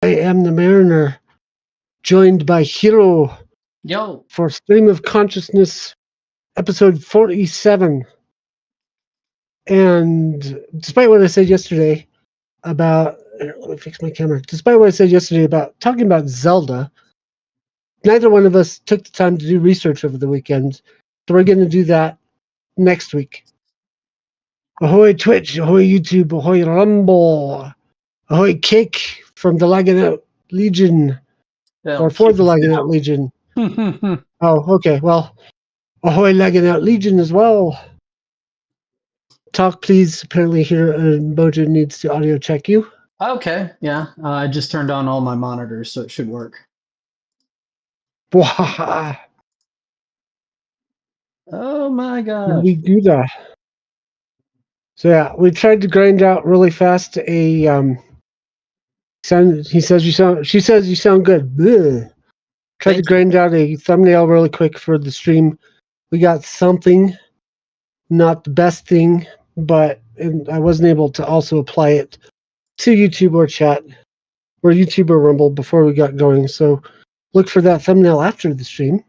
am the Mariner, joined by Hiro Yo. for Stream of Consciousness, episode 47. And despite what I said yesterday about, let me fix my camera. Despite what I said yesterday about talking about Zelda, neither one of us took the time to do research over the weekend. So we're going to do that next week. Ahoy Twitch, ahoy YouTube, ahoy Rumble, ahoy Kick from the Lagging Out Legion, or for the Lagging Out Legion. Oh, okay. Well, ahoy Lagging Out Legion as well. Talk, please. Apparently, here Mojo needs to audio check you. Okay, yeah. I just turned on all my monitors, so it should work. Wow. Oh my god. We do that. So yeah, we tried to grind out really fast a sound. She says you sound good. Bleh. Tried to grind out a thumbnail really quick for the stream. We got something, not the best thing, but I wasn't able to also apply it to YouTube or chat or YouTube or Rumble before we got going. So look for that thumbnail after the stream.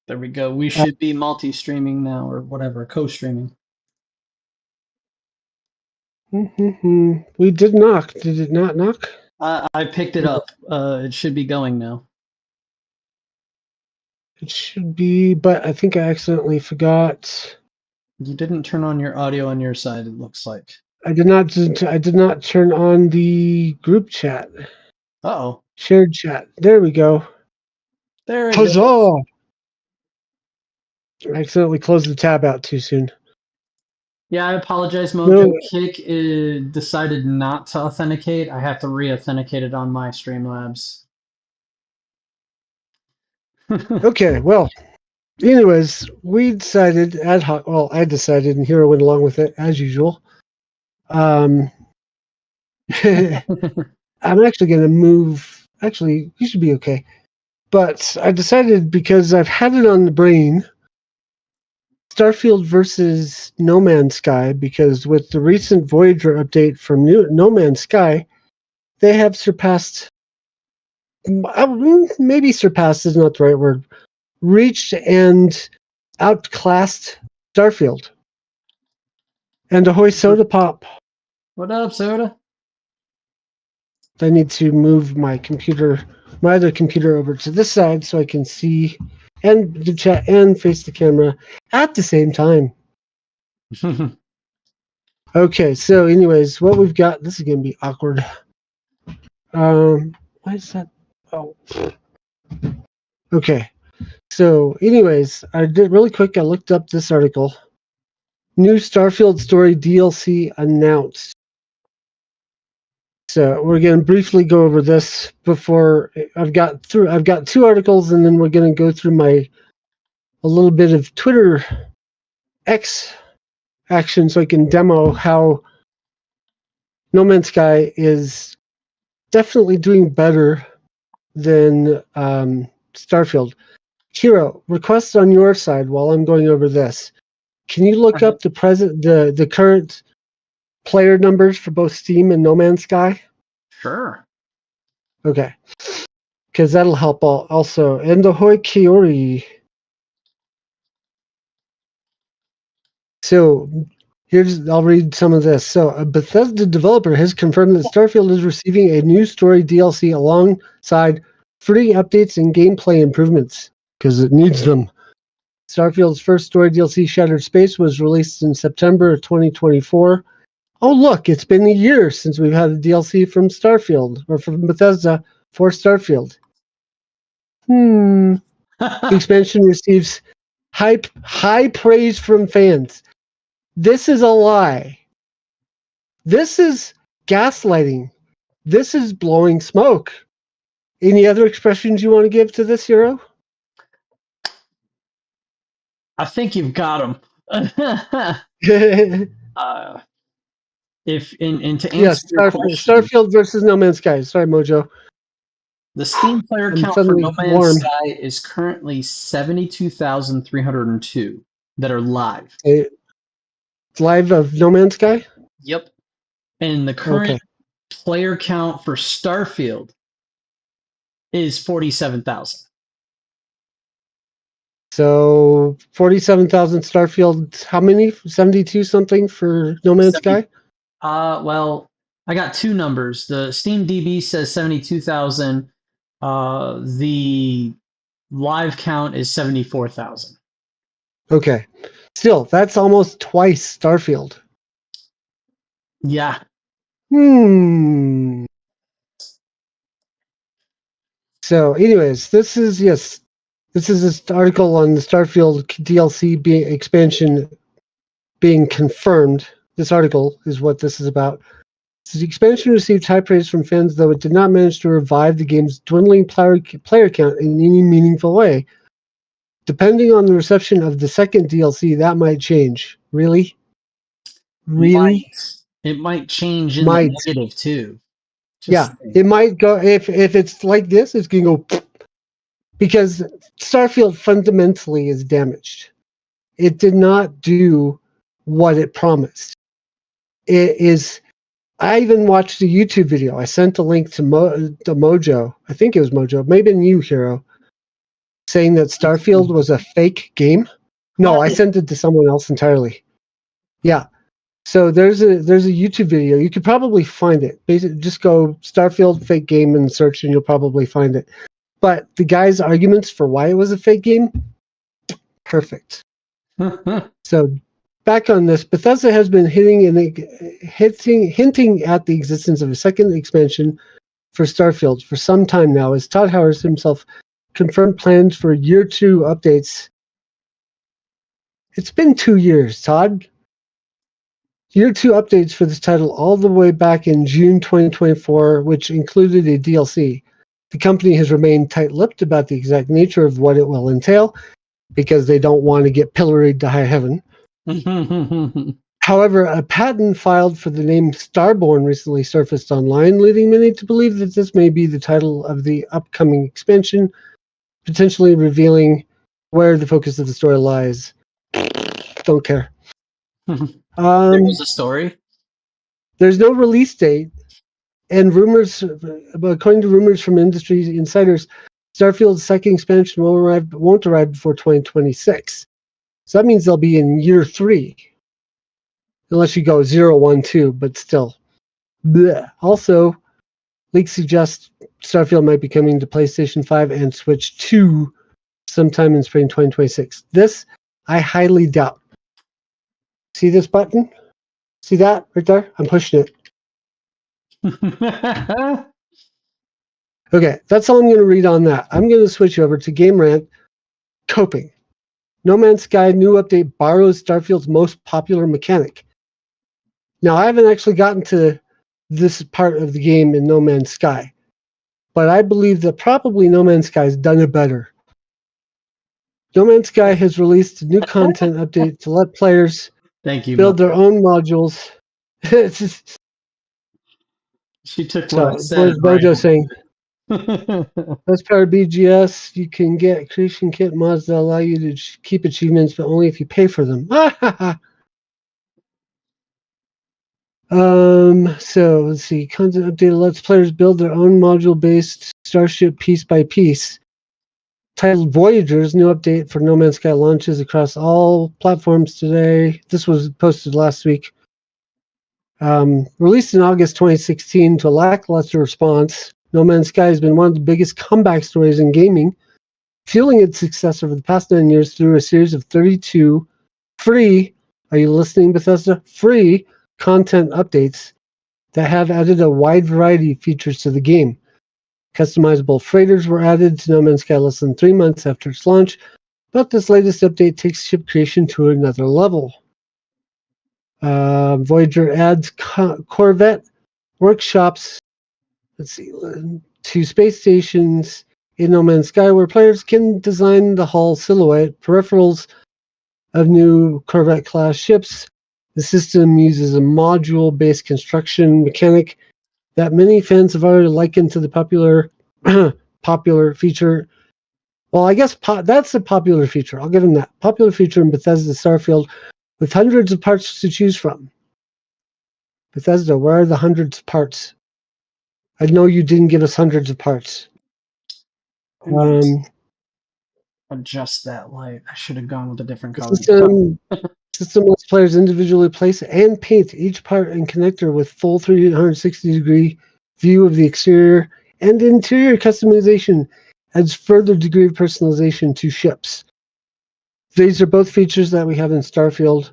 There we go. We should be multi-streaming now, or whatever, co-streaming. We did knock. Did it not knock? I picked it up. It should be going now. It should be, but I think I accidentally forgot. You didn't turn on your audio on your side, it looks like. I did not turn on the group chat. Uh-oh. Shared chat. There we go. There it Huzzah! goes. I accidentally closed the tab out too soon. Yeah, I apologize, Mojo. Kick decided not to authenticate. I have to re-authenticate it on my Streamlabs. Okay, well, anyways, we decided ad hoc. Well, I decided, and Hiro went along with it as usual. I'm actually going to move. Actually, you should be okay. But I decided, because I've had it on the brain, Starfield versus No Man's Sky, because with the recent Voyager update from No Man's Sky, they have surpassed. Maybe surpassed is not the right word. Reached and outclassed Starfield. And ahoy Soda Pop. What up, Soda? I need to move my other computer over to this side so I can see and the chat and face the camera at the same time. Okay, so anyways, what we've got, this is going to be awkward. Why is that? Oh. Okay. So anyways, I did really quick. I looked up this article. New Starfield story DLC announced. So we're going to briefly go over this before I've got two articles, and then we're going to go through a little bit of Twitter X action so I can demo how No Man's Sky is definitely doing better than Starfield. Hiro, request on your side while I'm going over this. Can you look up the current player numbers for both Steam and No Man's Sky? Sure. Okay. Because that'll help also. And ahoy Kiori. So I'll read some of this. So a Bethesda developer has confirmed that Starfield is receiving a new story DLC alongside free updates and gameplay improvements, because it needs them. Starfield's first story DLC, Shattered Space, was released in September of 2024. Oh, look, it's been a year since we've had a DLC from Starfield, or from Bethesda for Starfield. The expansion receives high praise from fans. This is a lie. This is gaslighting. This is blowing smoke. Any other expressions you want to give to this, Hiro? I think you've got him. If to answer your question, Starfield versus No Man's Sky. Sorry, Mojo. The Steam player count for No Man's Sky is currently 72,302 that are live. It's live of No Man's Sky? Yep. And the current player count for Starfield is 47,000. So 47,000 Starfield. How many? 72 something for No Man's Sky. Well, I got two numbers. The Steam DB says 72,000. The live count is 74,000. Okay. Still, that's almost twice Starfield. Yeah. So, anyways, this is this article on the Starfield DLC expansion being confirmed. This article is what this is about. So the expansion received high praise from fans, though it did not manage to revive the game's dwindling player count in any meaningful way. Depending on the reception of the second DLC, that might change. Really? It might change in the negative too. It might go if it's like this, it's gonna go because Starfield fundamentally is damaged. It did not do what it promised. It is. I even watched a YouTube video. I sent a link to Mojo. I think it was Mojo. Maybe you, Hiro, saying that Starfield was a fake game. No, I sent it to someone else entirely. Yeah. So there's a YouTube video. You could probably find it. Basically, just go Starfield fake game and search, and you'll probably find it. But the guy's arguments for why it was a fake game, perfect. So back on this, Bethesda has been hinting at the existence of a second expansion for Starfield for some time now, as Todd Howard himself confirmed plans for year 2 updates. It's been 2 years, Todd. Year 2 updates for this title all the way back in June 2024, which included a DLC. The company has remained tight-lipped about the exact nature of what it will entail, because they don't want to get pilloried to high heaven. However, a patent filed for the name Starborn recently surfaced online, leading many to believe that this may be the title of the upcoming expansion, potentially revealing where the focus of the story lies. Don't care. There was a story. There's no release date, and according to rumors from industry insiders, Starfield's second expansion won't arrive before 2026. So that means they'll be in year 3. Unless you go 0, 1, 2, but still. Blech. Also, leaks suggest Starfield might be coming to PlayStation 5 and Switch 2 sometime in spring 2026. This, I highly doubt. See this button? See that right there? I'm pushing it. Okay, that's all I'm going to read on that. I'm going to switch over to Game Rant. Coping. No Man's Sky new update borrows Starfield's most popular mechanic. Now, I haven't actually gotten to this part of the game in No Man's Sky, but I believe that probably No Man's Sky has done it better. No Man's Sky has released a new content update to let players build their own modules. She took what I said. Bojo saying, as part of BGS, you can get creation kit mods that allow you to keep achievements, but only if you pay for them. So let's see. Content update lets players build their own module-based starship piece by piece. Titled Voyagers, new update for No Man's Sky launches across all platforms today. This was posted last week. Released in August 2016 to a lackluster response, No Man's Sky has been one of the biggest comeback stories in gaming, fueling its success over the past 9 years through a series of 32 free, are you listening, Bethesda? Free content updates that have added a wide variety of features to the game. Customizable freighters were added to No Man's Sky less than 3 months after its launch, but this latest update takes ship creation to another level. Voyager adds Corvette workshops, to space stations in No Man's Sky, where players can design the hull silhouette, peripherals of new Corvette-class ships. The system uses a module-based construction mechanic that many fans have already likened to the popular feature. Well, I guess that's a popular feature. I'll give them that. Popular feature in Bethesda Starfield with hundreds of parts to choose from. Bethesda, where are the hundreds of parts? I know you didn't give us hundreds of parts. I need to adjust that light. I should have gone with a different The color. system lets players individually place and paint each part and connector with full 360-degree view of the exterior, and interior customization adds further degree of personalization to ships. These are both features that we have in Starfield.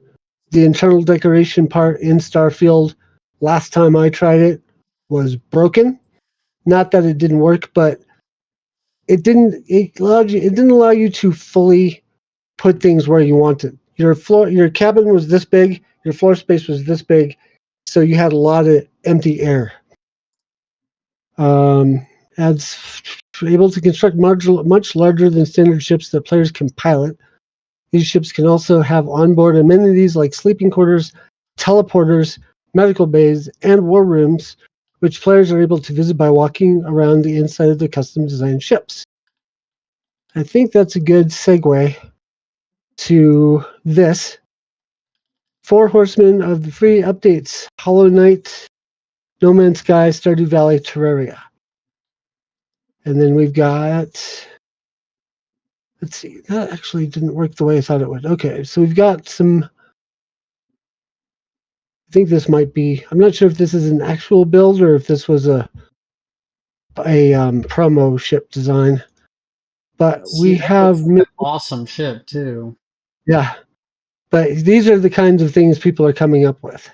The internal decoration part in Starfield, last time I tried it, was broken. Not that it didn't work, but it didn't allow you to fully put things where you wanted. Your cabin was this big, your floor space was this big, so you had a lot of empty air. Adds able to construct much larger than standard ships that players can pilot. These ships can also have onboard amenities like sleeping quarters, teleporters, medical bays, and war rooms, which players are able to visit by walking around the inside of the custom designed ships. I think that's a good segue to this. 4 Horsemen of the Free updates: Hollow Knight, No Man's Sky, Stardew Valley, Terraria. And then we've got, let's see, that actually didn't work the way I thought it would. Okay, so we've got some, I think this might be, I'm not sure if this is an actual build or if this was a promo ship design. But we have an awesome ship too. Yeah, but these are the kinds of things people are coming up with.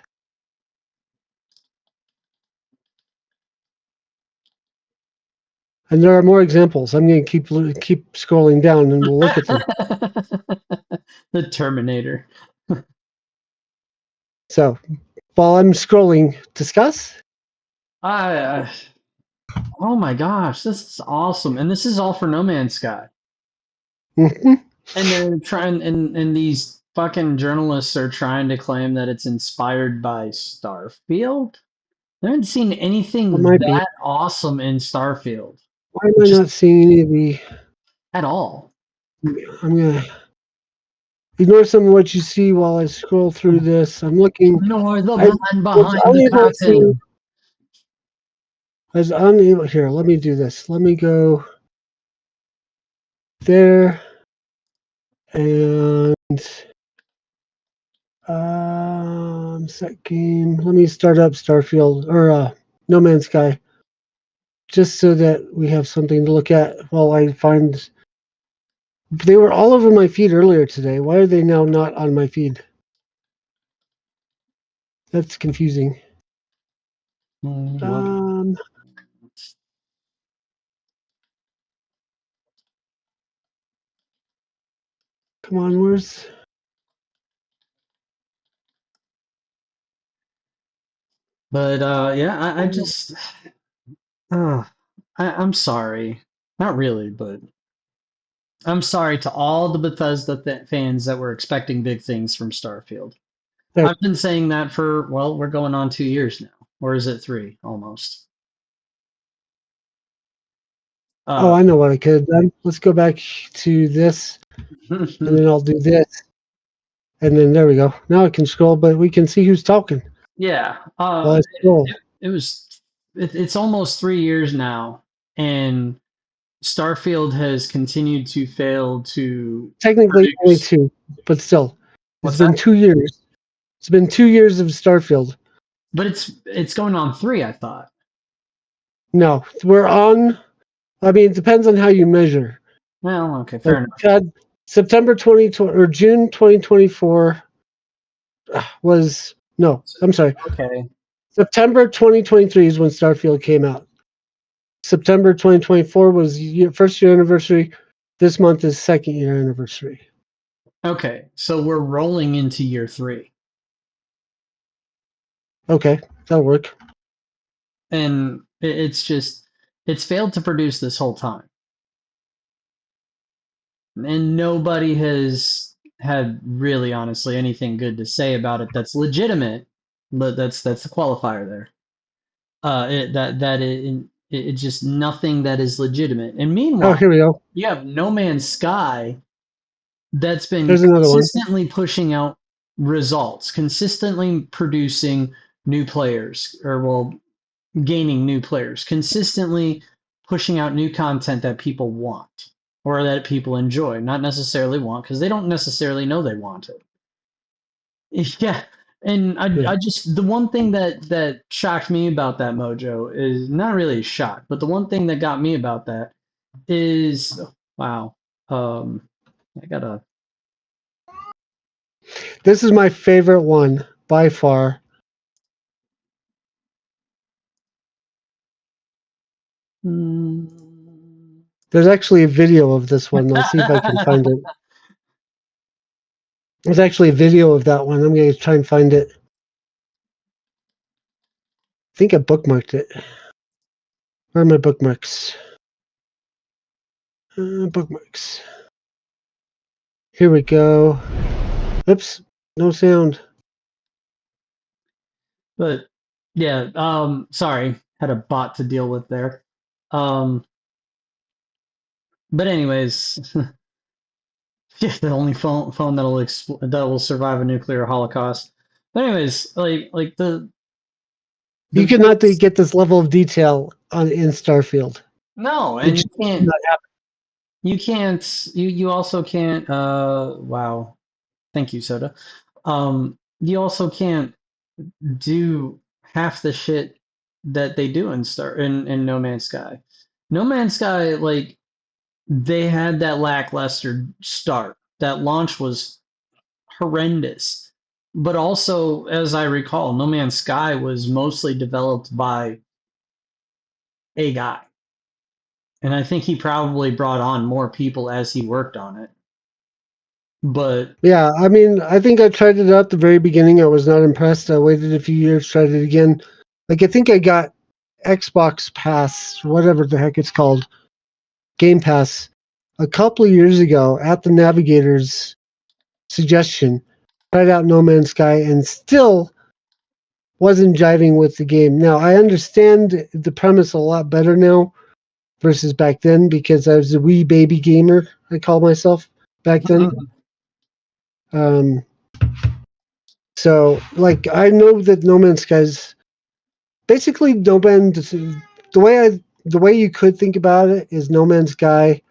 And there are more examples. I'm going to keep scrolling down and we'll look at them. The Terminator. So, while I'm scrolling, discuss. Oh my gosh, this is awesome, and this is all for No Man's Sky. Mm-hmm. And they're trying, and these fucking journalists are trying to claim that it's inspired by Starfield. I haven't seen anything that awesome in Starfield. Why am I not seeing any of the at all? I'm gonna ignore some of what you see while I scroll through this. I'm looking. Ignore the man behind the curtain. I was unable. Here, let me do this. Let me go there and set game. Let me start up Starfield or No Man's Sky, just so that we have something to look at while I find. They were all over my feed earlier today. Why are they now not on my feed? That's confusing. Come on, where's? But yeah, I just, I'm sorry. Not really, but I'm sorry to all the Bethesda fans that were expecting big things from Starfield. There. I've been saying that for, well, we're going on 2 years now. Or is it 3 almost? Oh, I know what I could have done. Let's go back to this, and then I'll do this. And then there we go. Now I can scroll, but we can see who's talking. Yeah. It's almost 3 years now, and Starfield has continued to fail to technically only 2, but still, it's been 2 years. It's been 2 years of Starfield. But it's going on 3, I thought. No, we're on. I mean, it depends on how you measure. Well, okay, fair enough. September 2020 or June 2024 was no. I'm sorry. Okay. September 2023 is when Starfield came out. September 2024 was first year anniversary. This month is second year anniversary. Okay, so we're rolling into year 3. Okay, that'll work. And it's failed to produce this whole time. And nobody has had really honestly anything good to say about it that's legitimate. But that's the qualifier there. It just nothing that is legitimate. And meanwhile, here we go. You have No Man's Sky that's been There's another consistently pushing out results, consistently producing new players, or well, gaining new players, consistently pushing out new content that people want or that people enjoy, not necessarily want because they don't necessarily know they want it. Yeah. And Yeah. I just the one thing that shocked me about that Mojo is not really a shock, but the one thing that got me about that is wow. I gotta This is my favorite one by far. There's actually a video of this one. I'll see if I can find it. There's actually a video of that one. I'm going to try and find it. I think I bookmarked it. Where are my bookmarks? Bookmarks. Here we go. Oops, no sound. But yeah, sorry, had a bot to deal with there. But anyways, yeah, the only phone that will survive a nuclear holocaust. But anyways, like the You cannot biggest, get this level of detail in Starfield. no, It and just not happen. you also can't wow. Thank you, Soda. You also can't do half the shit that they do in No Man's Sky. No Man's Sky, like they had that lackluster start. That launch was horrendous. But also, as I recall, No Man's Sky was mostly developed by a guy. And I think he probably brought on more people as he worked on it. But Yeah, I mean, I think I tried it out at the very beginning. I was not impressed. I waited a few years, tried it again. Like, I think I got Xbox Pass, whatever the heck it's called, Game Pass, a couple of years ago at the Navigator's suggestion. Tried out No Man's Sky and still wasn't jiving with the game. Now, I understand the premise a lot better now versus back then because I was a wee baby gamer, I call myself back then. Um, so, like, I know that No Man's Sky's basically No Man's. The way you could think about it is No Man's Sky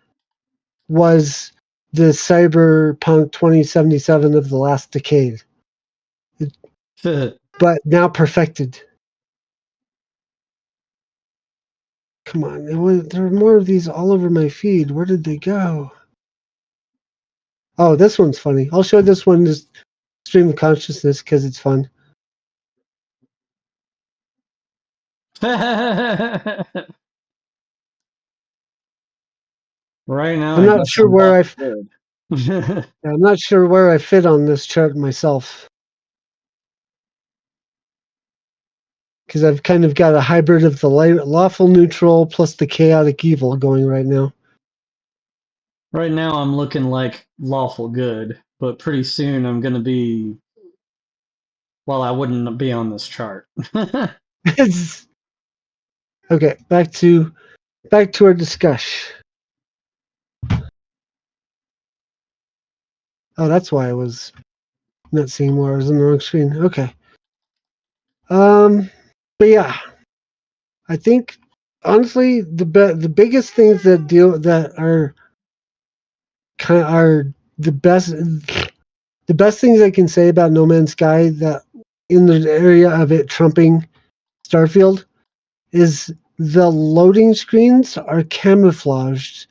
was the Cyberpunk 2077 of the last decade, but now perfected. Come on, there were more of these all over my feed. Where did they go? Oh, this one's funny. I'll show this one just stream of consciousness because it's fun. right now, I'm I not guess sure I'm where all I good. I'm not sure where I fit on this chart myself because I've kind of got a hybrid of the lawful neutral plus the chaotic evil going right now. Right now, I'm looking like lawful good, but pretty soon I'm going to be, well, I wouldn't be on this chart. Okay, back to our discussion. Oh, that's why I was not seeing more. I was on the wrong screen. Okay. But yeah, I think honestly the biggest things that are the best things I can say about No Man's Sky that in the area of it trumping Starfield is the loading screens are camouflaged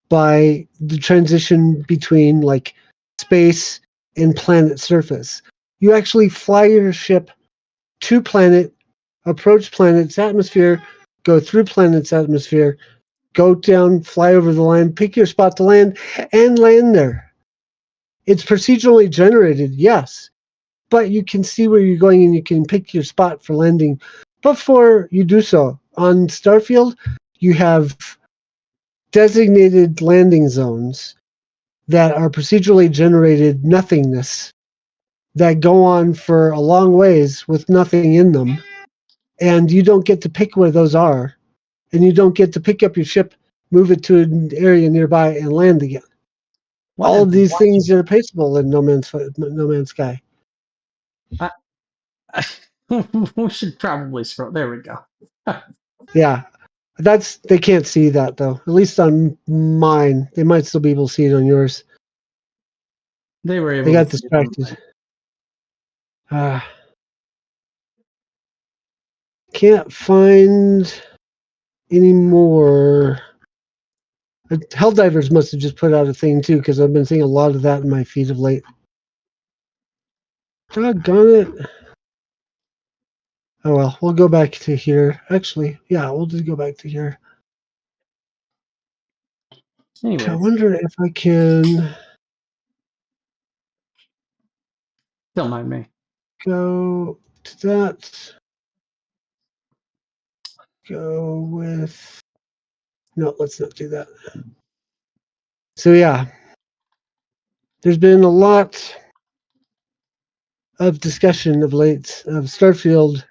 by the transition between like space and planet surface. You actually fly your ship to planet, approach planet's atmosphere, go through planet's atmosphere, go down, fly over the line, pick your spot to land, and land there. It's procedurally generated, yes, but you can see where you're going and you can pick your spot for landing before you do so. On Starfield, you have designated landing zones that are procedurally generated nothingness that go on for a long ways with nothing in them. And you don't get to pick where those are. And you don't get to pick up your ship, move it to an area nearby, and land again. What All is of these what? things are paceable in No Man's Sky. I, we should probably scroll. There we go. Yeah. They can't see that though. At least on mine, they might still be able to see it on yours. They were able. They got to distracted. Can't find any more. Helldivers must have just put out a thing too, because I've been seeing a lot of that in my feed of late. Doggone it. Oh well, we'll go back to here. Actually, yeah, we'll just go back to here. Anyways. I wonder if I can. Don't mind me. Go to that. Go with. No, let's not do that. So yeah, there's been a lot of discussion of late of Starfield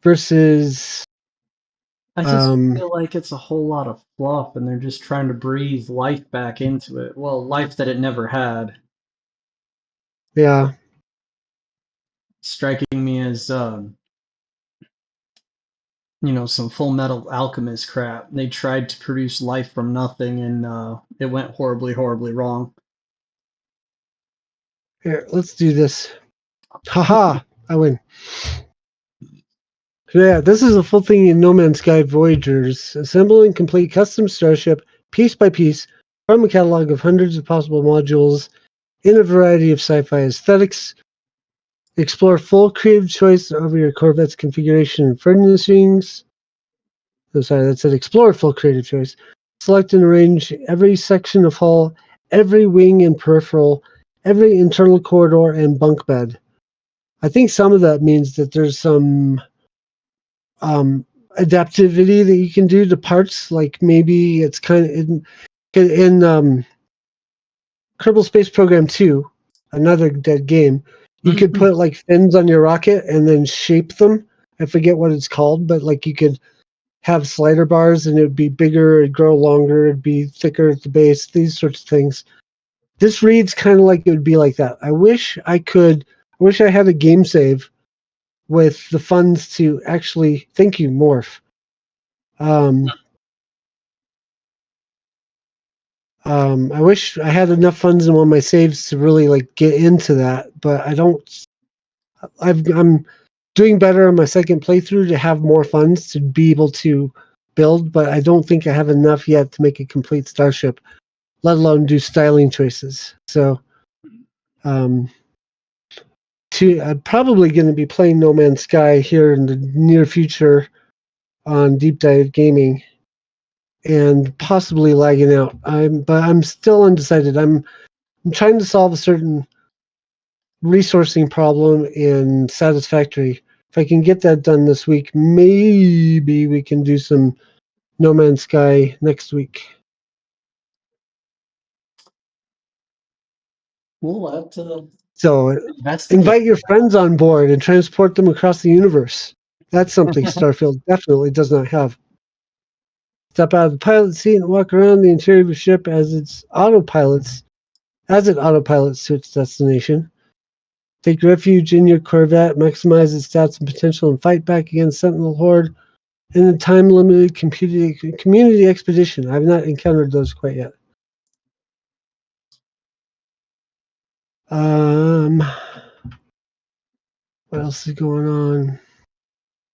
versus. I just feel like it's a whole lot of fluff, and they're just trying to breathe life back into it. Well, life that it never had. Yeah. Striking me as, some Full Metal Alchemist crap. They tried to produce life from nothing, and it went horribly, horribly wrong. Here, let's do this. Haha, I win. Yeah, this is a full thing in No Man's Sky Voyagers. Assemble and complete custom starship piece by piece from a catalog of hundreds of possible modules in a variety of sci-fi aesthetics. Explore full creative choice over your Corvette's configuration and furnishings. Oh, sorry, that said explore full creative choice. Select and arrange every section of hull, every wing and peripheral, every internal corridor and bunk bed. I think some of that means that there's some adaptivity that you can do to parts. Like maybe it's kind of in Kerbal Space Program 2, another dead game. You could put like fins on your rocket and then shape them. I forget what it's called, but like you could have slider bars and it would be bigger, it'd grow longer, it'd be thicker at the base, these sorts of things. This reads kind of like it would be like that. I wish I had a game save with the funds to actually, thank you, Morph. I wish I had enough funds in one of my saves to really like get into that, but I don't. I'm doing better on my second playthrough to have more funds to be able to build, but I don't think I have enough yet to make a complete starship, let alone do styling choices. So, I'm probably going to be playing No Man's Sky here in the near future on Deep Dive Gaming, and possibly lagging out. But I'm still undecided. I'm trying to solve a certain resourcing problem in Satisfactory. If I can get that done this week, maybe we can do some No Man's Sky next week. We'll have to invite your friends on board and transport them across the universe. That's something Starfield definitely does not have. Step out of the pilot seat and walk around the interior of the ship as it autopilots to its destination. Take refuge in your Corvette, maximize its stats and potential, and fight back against Sentinel Horde in a time-limited community expedition. I've not encountered those quite yet. What else is going on?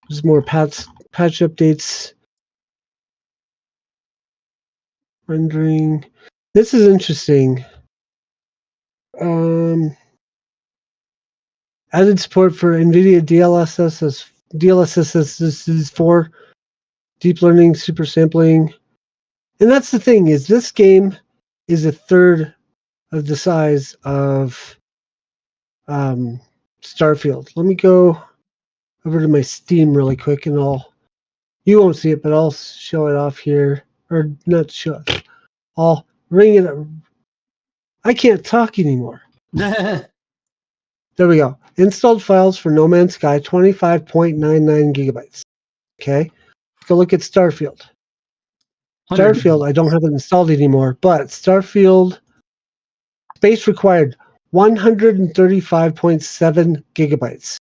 There's more patch updates. Rendering. This is interesting. Added support for NVIDIA DLSS 4, deep learning, super sampling. And that's the thing, is this game is a third of the size of Starfield. Let me go over to my Steam really quick, and you won't see it, but I'll show it off here. Or not show it. I'll ring it up. I can't talk anymore. There we go. Installed files for No Man's Sky, 25.99 gigabytes. Okay. Let's go look at Starfield. Starfield, I don't have it installed anymore, but Starfield space required 135.7 gigabytes.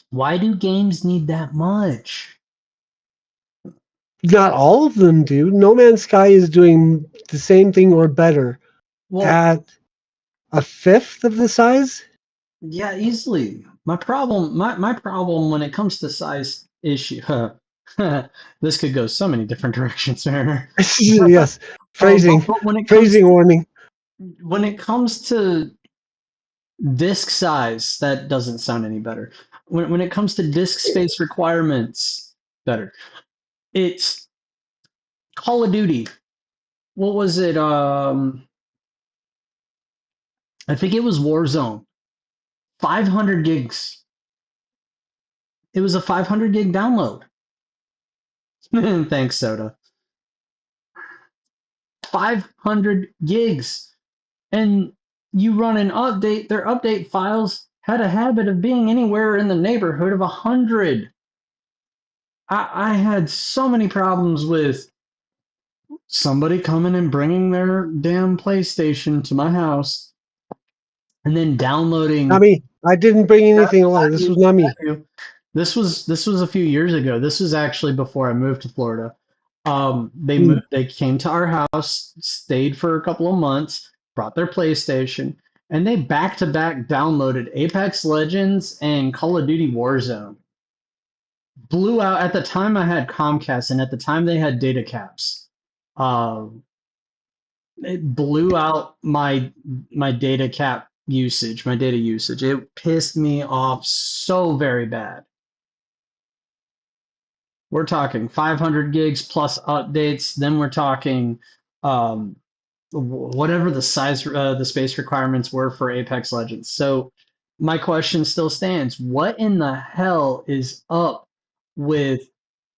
Why do games need that much? Not all of them do. No Man's Sky is doing the same thing or better at a fifth of the size. Yeah, easily. My problem when it comes to size issue, this could go so many different directions, Mariner. Yes, phrasing, But phrasing warning. when it comes to disk size, that doesn't sound any better. When it comes to disk space requirements, better. It's Call of Duty. What was it? I think it was Warzone. 500 gigs. It was a 500 gig download. Thanks, Soda. 500 gigs. And you run an update, their update files had a habit of being anywhere in the neighborhood of 100. I had so many problems with somebody coming and bringing their damn PlayStation to my house and then downloading. Not me. I didn't bring anything along. This was not me. This was a few years ago. This was actually before I moved to Florida. They came to our house, stayed for a couple of months, brought their PlayStation, and they back to back downloaded Apex Legends and Call of Duty Warzone. Blew out at the time I had Comcast, and at the time they had data caps. It blew out my data cap usage, my data usage. It pissed me off so very bad. We're talking 500 gigs plus updates. Then we're talking um, whatever the size, the space requirements were for Apex Legends. So my question still stands: what in the hell is up with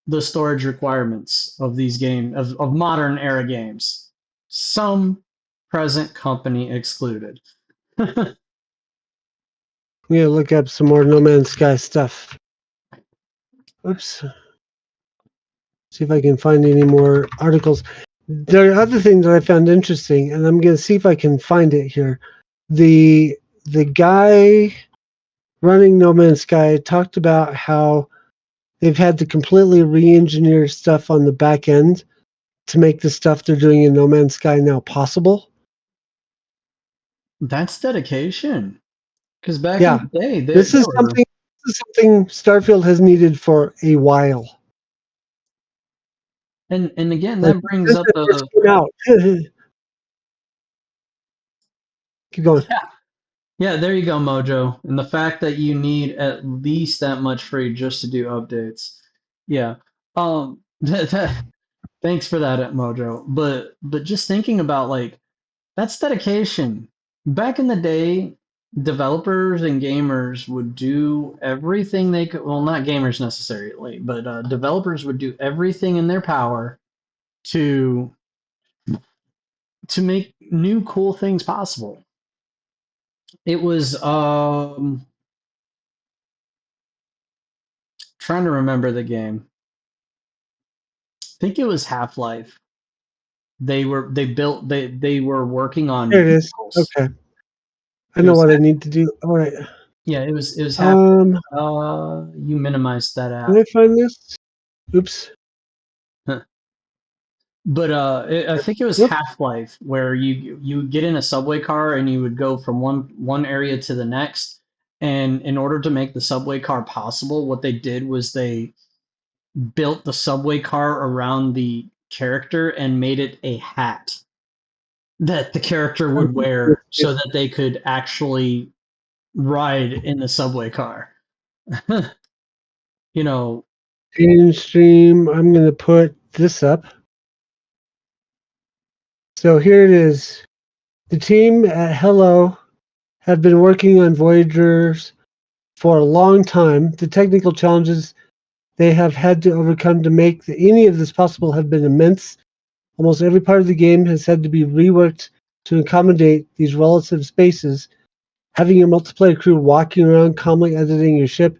the storage requirements of these games of modern era games? Some present company excluded. We gotta look up some more No Man's Sky stuff. Oops. See if I can find any more articles. There are other things that I found interesting, and I'm gonna see if I can find it here. The guy running No Man's Sky talked about how they've had to completely re-engineer stuff on the back end to make the stuff they're doing in No Man's Sky now possible. That's dedication. Because back in Yeah, the day, this is something Starfield has needed for a while. and again Like that brings since up it first the came out. Keep going. yeah, there you go, Mojo. And the fact that you need at least that much free just to do updates. Yeah. Thanks for that, Mojo. But just thinking about like that's dedication. Back in the day, developers and gamers would do everything they could. Well, not gamers necessarily, but developers would do everything in their power to make new cool things possible. It was trying to remember the game. I think it was Half-Life. They were working There on it is. vehicles. Okay. I It know was what I need to do. All right. yeah, it was Half. Um, You minimized that can app. I find this? Oops. But I think it was Whoop. Half-Life where you would get in a subway car and you would go from one area to the next. And in order to make the subway car possible, what they did was they built the subway car around the character and made it a hat that the character would wear so that they could actually ride in the subway car. You know, In stream, I'm going to put this up. So here it is. The team at Hello have been working on Voyagers for a long time. The technical challenges they have had to overcome to make any of this possible have been immense. Almost every part of the game has had to be reworked to accommodate these relative spaces. Having your multiplayer crew walking around calmly editing your ship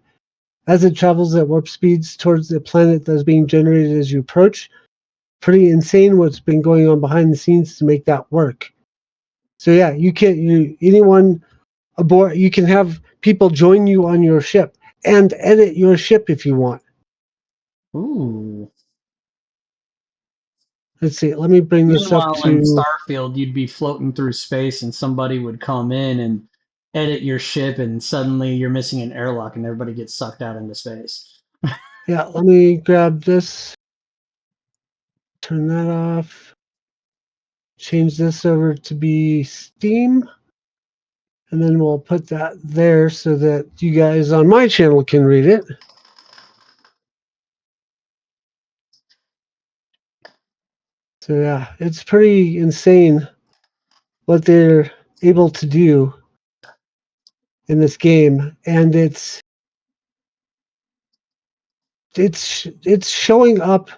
as it travels at warp speeds towards the planet that's being generated as you approach. Pretty insane what's been going on behind the scenes to make that work. So yeah, anyone aboard, you can have people join you on your ship and edit your ship if you want. ooh, let's see. Let me bring this up Meanwhile, in to. Starfield, you'd be floating through space and somebody would come in and edit your ship, and suddenly you're missing an airlock and everybody gets sucked out into space. Yeah, let me grab this. Turn that off. Change this over to be Steam. And then we'll put that there so that you guys on my channel can read it. So yeah, it's pretty insane what they're able to do in this game, and it's showing up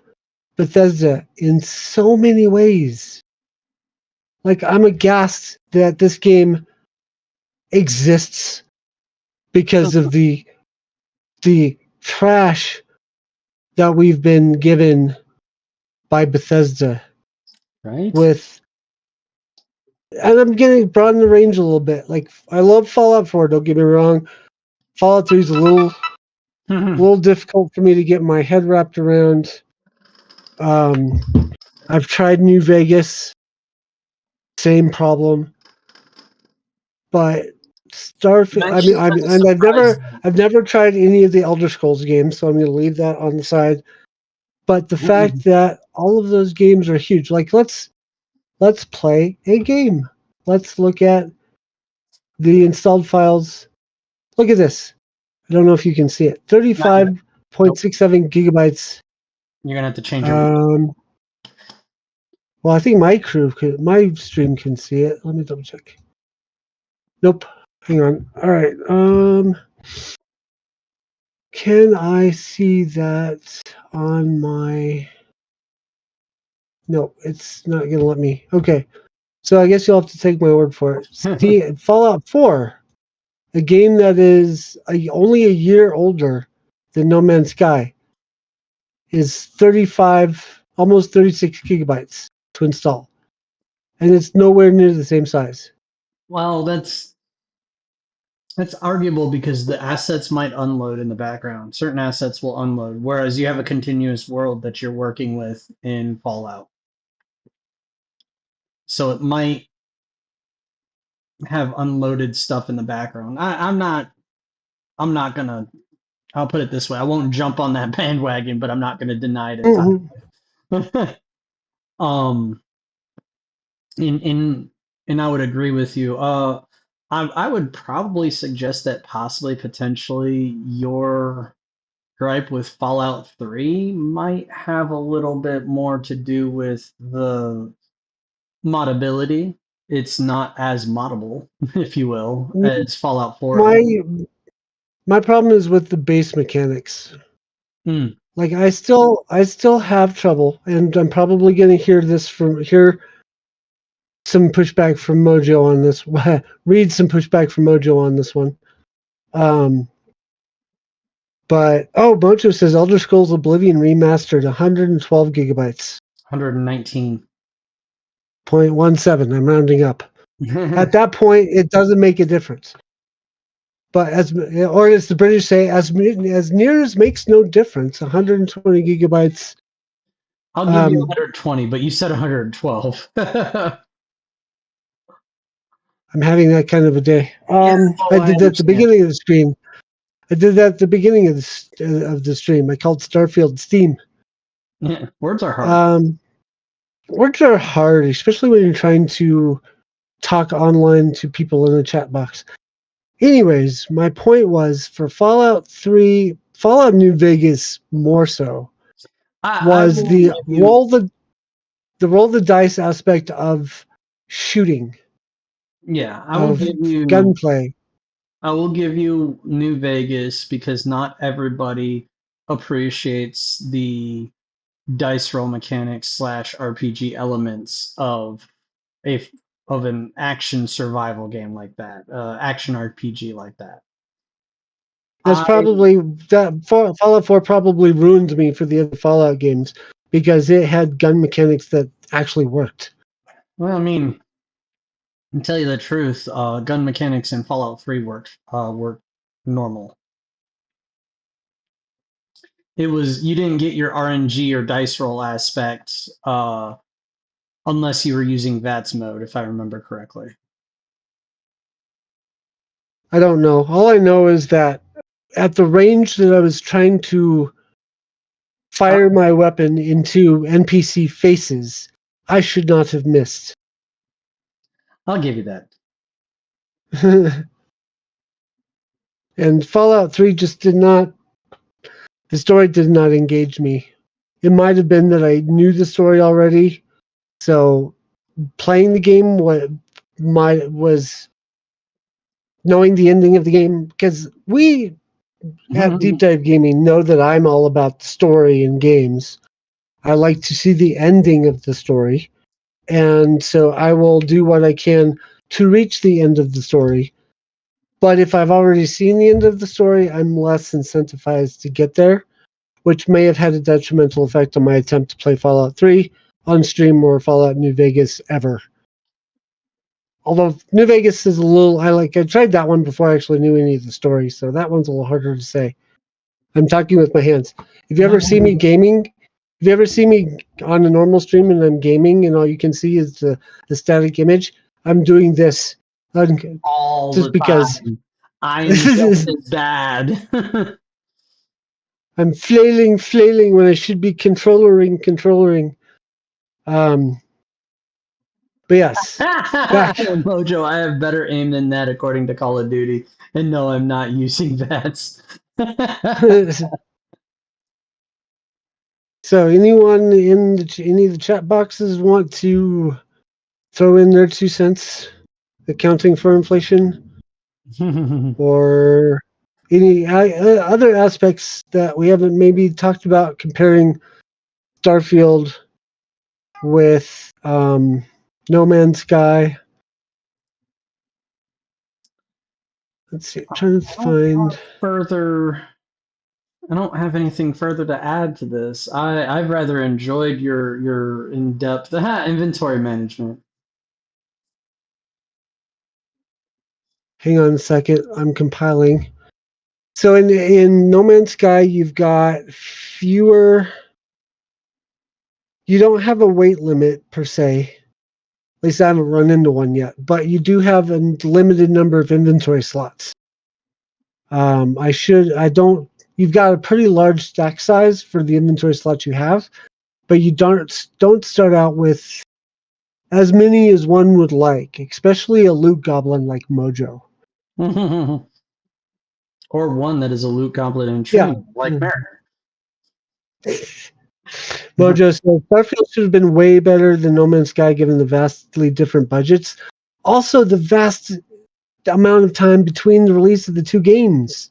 Bethesda in so many ways. Like, I'm aghast that this game exists because of the trash that we've been given by Bethesda Right? with. And I'm getting broaden the range a little bit. Like, I love Fallout 4, don't get me wrong. Fallout 3 is a little difficult for me to get my head wrapped around. I've tried New Vegas, same problem. But Starfield, Eventually, for the and surprise. I've never tried any of the Elder Scrolls games, so I'm going to leave that on the side. But the fact that all of those games are huge, like let's play a game. Let's look at the installed files. Look at this. I don't know if you can see it. Not yet. 35.67 gigabytes. You're gonna have to change your. Well, I think my stream can see it. Let me double check. Nope. Hang on. All right. Can I see that on my? No, it's not gonna let me. Okay. So I guess you'll have to take my word for it. See, Fallout 4, a game that is only a year older than No Man's Sky, is 35, almost 36 gigabytes to install. And it's nowhere near the same size. Well, that's arguable because the assets might unload in the background. Certain assets will unload, whereas you have a continuous world that you're working with in Fallout. So it might have unloaded stuff in the background. I'm not gonna. I'll put it this way: I won't jump on that bandwagon, but I'm not gonna deny it Mm-hmm. entirely. um, in and I would agree with you. I would probably suggest that possibly potentially your gripe with Fallout 3 might have a little bit more to do with the modability. It's not as moddable, if you will, as Fallout 4 is. My my problem is with the base mechanics. Hmm. Like I still have trouble, and I'm probably going to hear some pushback from Mojo on this. Read some pushback from Mojo on this one. But Mojo says Elder Scrolls Oblivion remastered 112 gigabytes. 119. 0.17. I'm rounding up. At that point, it doesn't make a difference. But or as the British say, as near as makes no difference. 120 gigabytes. I'll give you 120, but you said 112. I'm having that kind of a day. Yeah, I well, I did that at the understand. beginning of the stream. I did that at the beginning of the stream. I called Starfield Steam. Yeah, words are hard. Words are hard, especially when you're trying to talk online to people in the chat box. Anyways, my point was for Fallout 3, Fallout New Vegas more so, I was will give you. the roll the dice aspect of shooting, Yeah, I will of give you. gunplay. I will give you New Vegas because not everybody appreciates the dice roll mechanics slash RPG elements a of an action survival game like that, action RPG like that. That's I probably Fallout 4 probably ruined me for the other Fallout games because it had gun mechanics that actually worked. well, I mean, to tell you the truth, gun mechanics in Fallout 3 worked normal. It was you didn't get your RNG or dice roll aspects unless you were using VATS mode, if I remember correctly. I don't know. All I know is that at the range that I was trying to fire my weapon into NPC faces, I should not have missed. I'll give you that. And Fallout 3 just did not, the story did not engage me. It might have been that I knew the story already, so playing the game was knowing the ending of the game, because we at Deep Dive Gaming know that I'm all about the story in games. I like to see the ending of the story, and so I will do what I can to reach the end of the story. But if I've already seen the end of the story, I'm less incentivized to get there, which may have had a detrimental effect on my attempt to play Fallout 3 on stream or Fallout New Vegas ever. Although New Vegas is a little, I tried that one before I actually knew any of the story, so that one's a little harder to say. I'm talking with my hands. If you ever see me gaming, if you ever see me on a normal stream and I'm gaming and all you can see is the static image, I'm doing this All just the because time. I am just as bad. I'm flailing when I should be controllering. But yes, back. Mojo, I have better aim than that according to Call of Duty. And no, I'm not using VATS. So anyone in any of the chat boxes want to throw in their 2 cents accounting for inflation or any other aspects that we haven't maybe talked about comparing Starfield with No Man's Sky? Let's see. I'm trying to find further. I don't have anything further to add to this. I've rather enjoyed your in-depth inventory management. Hang on a second. I'm compiling. So in No Man's Sky, you've got fewer. You don't have a weight limit per se. At least I haven't run into one yet. But you do have a limited number of inventory slots. I don't. You've got a pretty large stack size for the inventory slots you have, but you don't start out with as many as one would like, especially a loot goblin like Mojo. Or one that is a loot goblin in Yeah. training, like Merrick. Mojo says Starfield should have been way better than No Man's Sky given the vastly different budgets. Also, the vast amount of time between the release of the two games.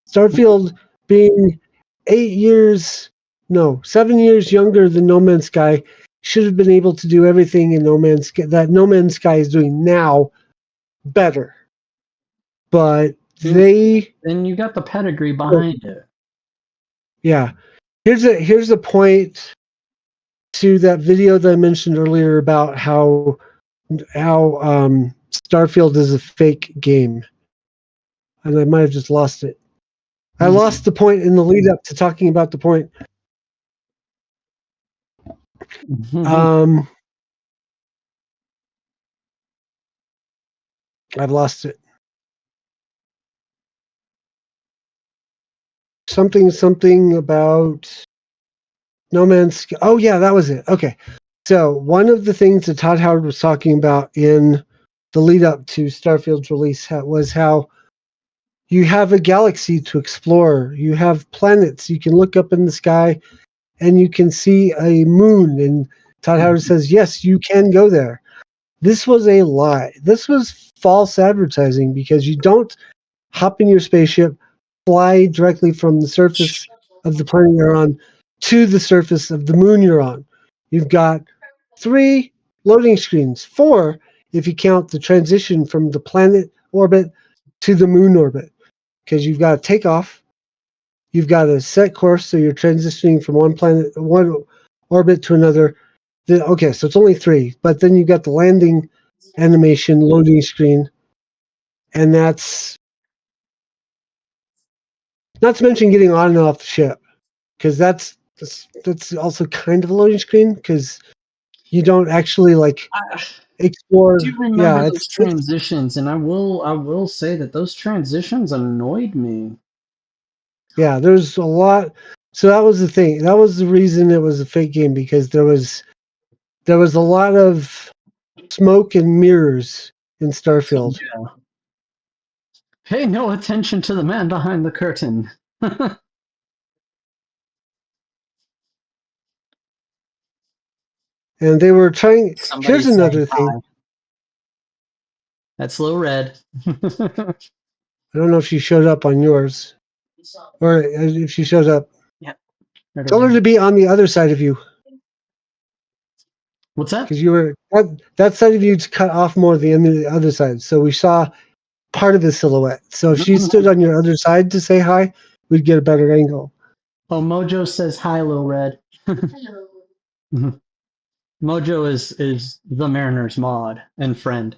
Starfield being 7 years younger than No Man's Sky, should have been able to do everything in that No Man's Sky is doing now better. But they then you got the pedigree behind it. Yeah. Here's a point to that video that I mentioned earlier about how Starfield is a fake game. And I might have just lost it. I lost the point in the lead up to talking about the point. I've lost it. Something about No Man's Sky. Oh yeah, that was it. Okay. So one of the things that Todd Howard was talking about in the lead up to Starfield's release was how you have a galaxy to explore. You have planets. You can look up in the sky and you can see a moon. And Todd Howard says, yes, you can go there. This was a lie. This was false advertising because you don't hop in your spaceship, fly directly from the surface of the planet you're on to the surface of the moon you're on. You've got 3 loading screens, 4 if you count the transition from the planet orbit to the moon orbit. Because you've got to take off, you've got a set course, so you're transitioning from one orbit to another. Okay, so it's only 3, but then you've got the landing animation loading screen, and that's not to mention getting on and off the ship, because that's also kind of a loading screen, because You don't actually like I do explore. remember Yeah, those it's transitions, and I will say that those transitions annoyed me. yeah. There's a lot. So that was the thing. That was the reason it was a fake game, because there was a lot of smoke and mirrors in Starfield. Yeah. Pay no attention to the man behind the curtain. And they were trying. Here's Somebody's saying another thing. hi. That's Lil Red. I don't know if she showed up on yours, or if she shows up. Yeah. Right Tell over her here. to be on the other side of you, What's that? because you were that side of you's cut off more than the other side. So we saw part of the silhouette. So if she stood on your other side to say hi, we'd get a better angle. Oh, Mojo says hi, Lil Red. Mhm. Mojo is the Mariner's mod and friend.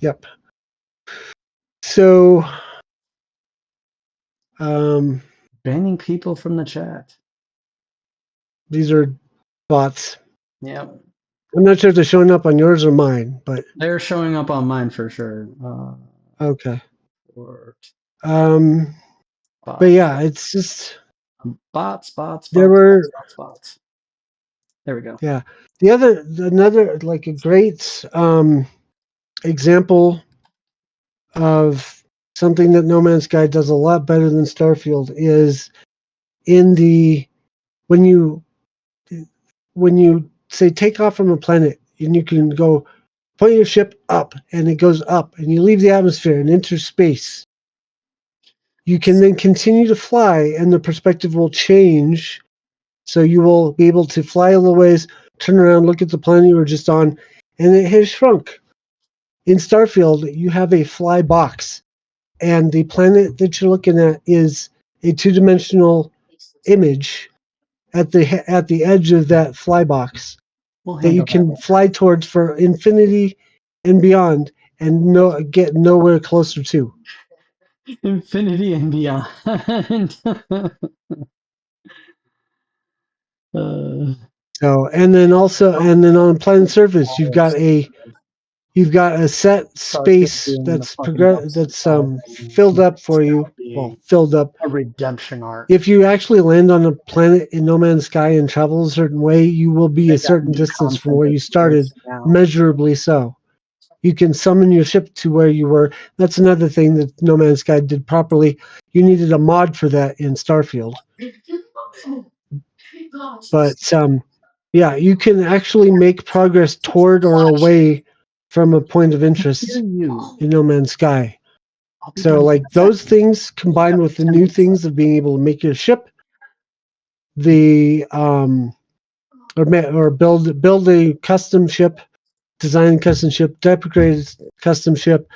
Yep. So, um, Banning people from the chat. these are bots. Yeah, I'm not sure if they're showing up on yours or mine, but they're showing up on mine for sure. okay. Or Um, but bots, yeah, it's just bots, bots, there bots, were bots, bots, bots. There we go. yeah. Another like a great example of something that No Man's Sky does a lot better than Starfield is in the when you when you say take off from a planet and you can go point your ship up and it goes up and you leave the atmosphere and enter space. You can then continue to fly and the perspective will change. So you will be able to fly a little ways, turn around, look at the planet you were just on, and it has shrunk. In Starfield, you have a fly box, and the planet that you're looking at is a two-dimensional image at the edge of that fly box We'll that you handle that can fly towards for infinity and beyond, and get nowhere closer to. later. Infinity and beyond. uh, So, and then on planet surface, you've got a set Starfield space being the that's fucking dumpster fire filled might up as for you. well be Well, filled up. a redemption arc. If you actually land on a planet in No Man's Sky and travel a certain way, you will be They a got certain new distance from content where you that's started, releasing now. measurably so. You can summon your ship to where you were. That's another thing that No Man's Sky did properly. You needed a mod for that in Starfield. But yeah, you can actually make progress toward or away from a point of Hear interest you. in No Man's Sky. I'll be So done in like 10 those seconds. things Yeah, combined with the 10 new minutes things of being able to make your ship, the or build a custom ship, design a custom ship, decorate a custom ship.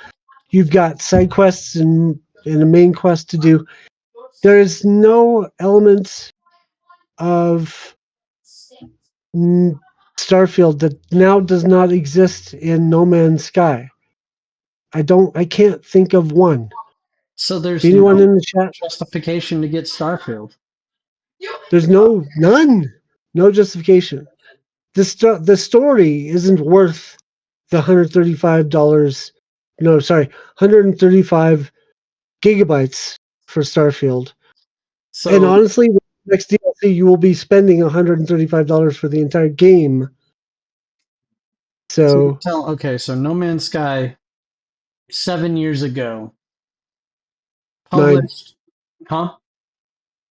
You've got side quests and a main quest to do. There is no element of Starfield that now does not exist in No Man's Sky. I can't think of one. So there's Anyone no in the chat? justification to get Starfield. There's no justification. The story isn't worth the $135. No, sorry, 135 gigabytes for Starfield. And So honestly, with the next DLC, you will be spending $135 for the entire game. so So okay, so No Man's Sky 7 years ago nine, published, huh?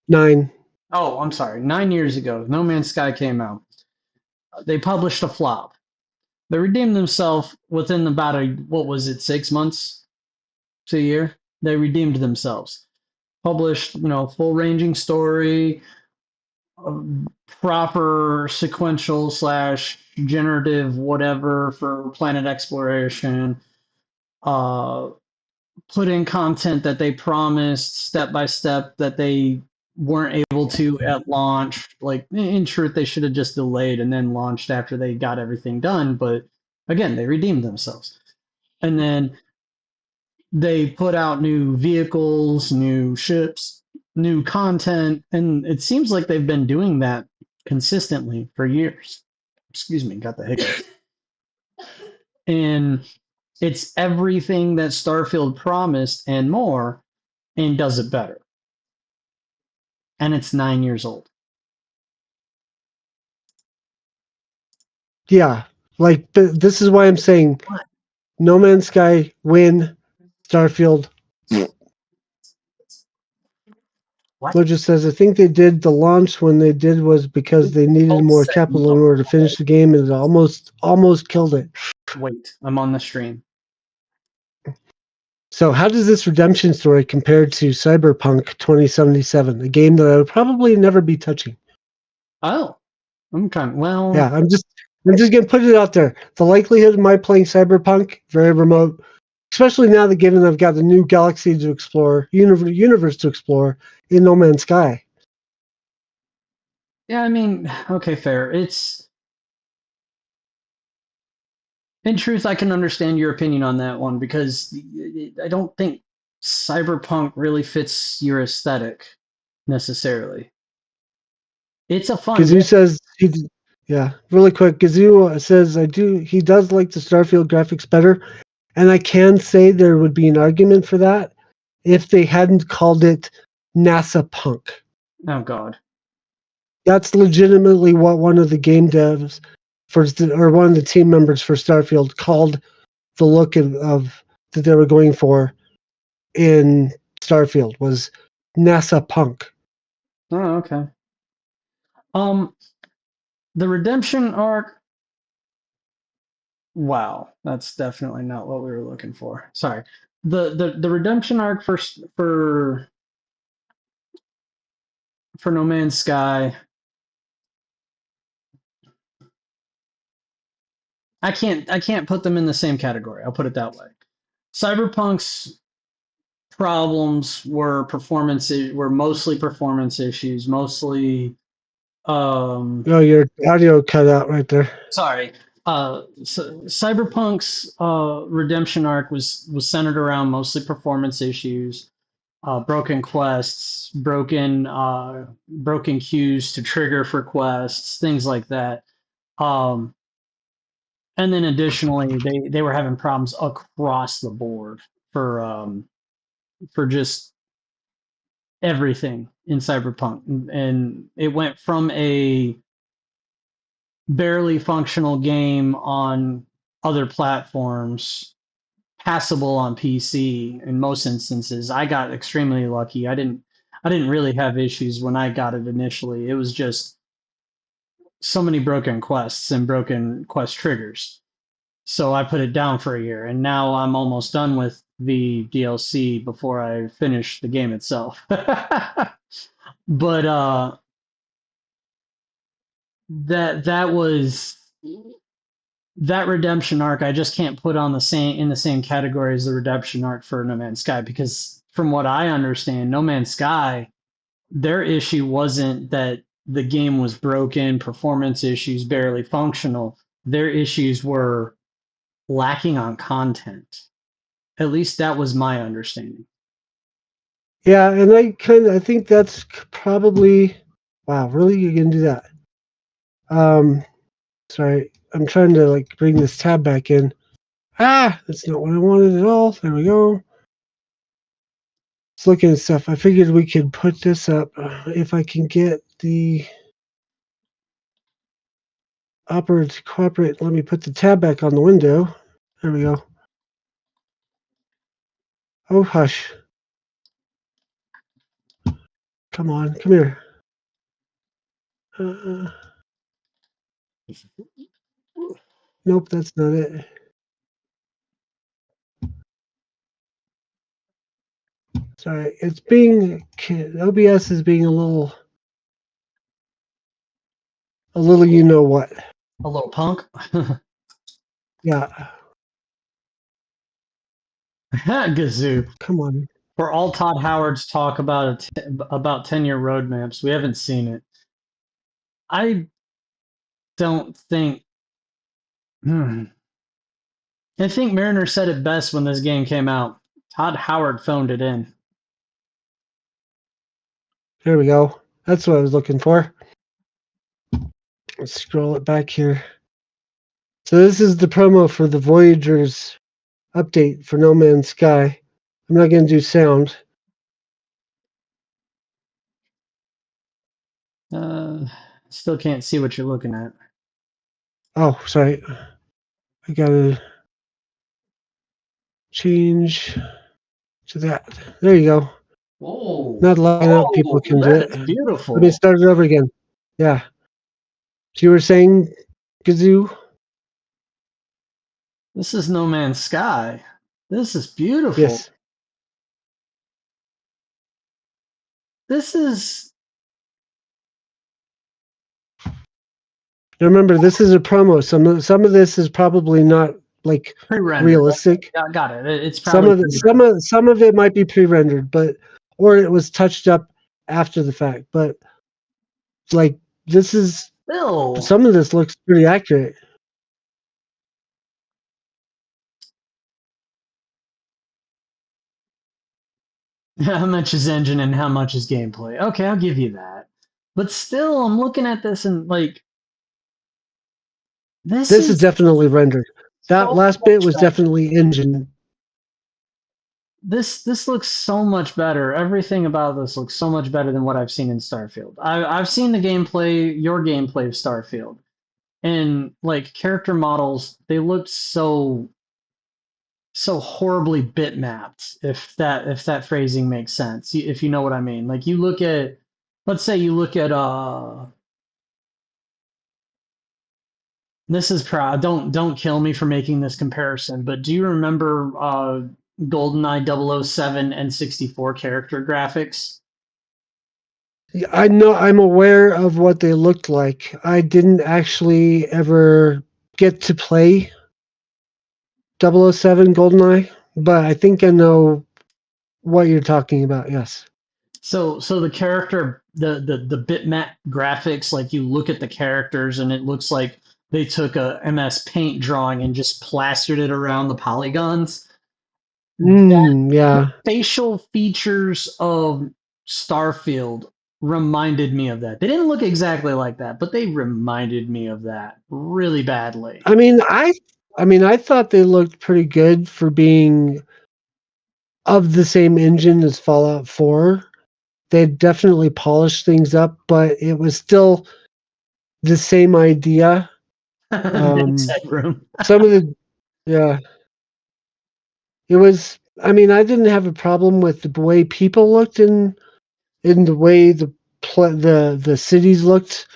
nine. Oh, I'm sorry, 9 years ago, No Man's Sky came out. They published a flop. They redeemed themselves within about what was it, 6 months to a year? They redeemed themselves. Published, full ranging story, proper sequential slash generative whatever for planet exploration. Uh, Put in content that they promised step by step that they weren't able to at launch. Like in truth, they should have just delayed and then launched after they got everything done. But again, they redeemed themselves. And then they put out new vehicles, new ships, new content, and it seems like they've been doing that consistently for years. Excuse me, got the hiccups. And it's everything that Starfield promised and more, and does it better. And it's 9 years old. Yeah, like this is why I'm saying No Man's Sky win, Starfield. What? What just says I think they did the launch when they did was because they needed more capital in order to finish the game, and it almost killed it. Wait, I'm on the stream. So how does this redemption story compare to Cyberpunk 2077, a game that I would probably never be touching? Oh, okay. Well, Yeah, I'm just gonna put it out there. The likelihood of my playing Cyberpunk very remote, especially now that given I've got the new galaxy to explore, universe to explore in No Man's Sky. yeah, I mean, okay, fair. It's in truth, I can understand your opinion on that one because I don't think cyberpunk really fits your aesthetic necessarily. It's a fun Gazoo game. says yeah, really quick. Gazoo says he does like the Starfield graphics better, and I can say there would be an argument for that if they hadn't called it NASA Punk. Oh God. That's legitimately what one of the game devs or one of the team members for Starfield called the look of that they were going for in Starfield was NASA Punk. Oh, okay. Um, the redemption arc. Wow, that's definitely not what we were looking for. Sorry. The redemption arc for No Man's Sky. I can't put them in the same category. I'll put it that way. Cyberpunk's problems were mostly performance issues, mostly Oh, your audio cut out right there. sorry. Cyberpunk's redemption arc was centered around mostly performance issues, broken quests, broken queues to trigger for quests, things like that. Um, and then additionally, they were having problems across the board for just everything in Cyberpunk, and it went from a barely functional game on other platforms, passable on PC in most instances. I got extremely lucky. I didn't really have issues when I got it initially. It was just so many broken quests and broken quest triggers. So I put it down for a year, and now I'm almost done with the DLC before I finish the game itself. But that was that redemption arc. I just can't put on the same in the same category as the redemption arc for No Man's Sky, because from what I understand, No Man's Sky, their issue wasn't that the game was broken, performance issues, barely functional. Their issues were lacking on content. At least that was my understanding. Yeah, and I think that's probably wow. Really, you can do that? Sorry, I'm trying to like bring this tab back in. Ah, that's not what I wanted at all. There we go. It's looking at stuff. I figured we could put this up if I can get the operator to cooperate. Let me put the tab back on the window. There we go. Oh, hush. Come on, come here. Nope, that's not it. Sorry, it's being OBS is being a little you know what. A little punk. Yeah, Gazoo. come on. For all Todd Howard's talk about 10-year roadmaps, we haven't seen it. I don't think. Hmm. I think Mariner said it best when this game came out. Todd Howard phoned it in. There we go. That's what I was looking for. Let's scroll it back here. So this is the promo for the Voyagers update for No Man's Sky. I'm not going to do sound. Still can't see what you're looking at. Oh, sorry. I got to change to that. There you go. Oh, Not loud enough people can do that it. is Let me beautiful. start it over again. Yeah. So you were saying, Gazoo? This is No Man's Sky. This is beautiful. Yes. This is Remember, this is a promo. Some of this is probably not like pre-rendered. realistic. Got it. It's probably Some of it might be pre-rendered, but or it was touched up after the fact. But like this is still. some of this looks pretty accurate. How much is engine and how much is gameplay? Okay, I'll give you that. But still, I'm looking at this and like, this This is is definitely rendered. That so last bit much was better. definitely engine. This looks so much better. Everything about this looks so much better than what I've seen in Starfield. I've seen the gameplay, your gameplay of Starfield, and like character models, they looked so horribly bitmapped. If that phrasing makes sense, if you know what I mean. Like you look at, let's say you look at this is proud. Don't kill me for making this comparison, but do you remember GoldenEye 007 and 64 character graphics? I know I'm aware of what they looked like. I didn't actually ever get to play 007 GoldenEye, but I think I know what you're talking about. Yes. So the character the bitmap graphics, like you look at the characters and it looks like they took a MS Paint drawing and just plastered it around the polygons. Yeah. Facial features of Starfield reminded me of that. They didn't look exactly like that, but they reminded me of that really badly. I mean, I thought they looked pretty good for being of the same engine as Fallout 4. They definitely polished things up, but it was still the same idea. Nick's headroom. Some of the yeah, it was. I mean, I didn't have a problem with the way people looked in the way the cities looked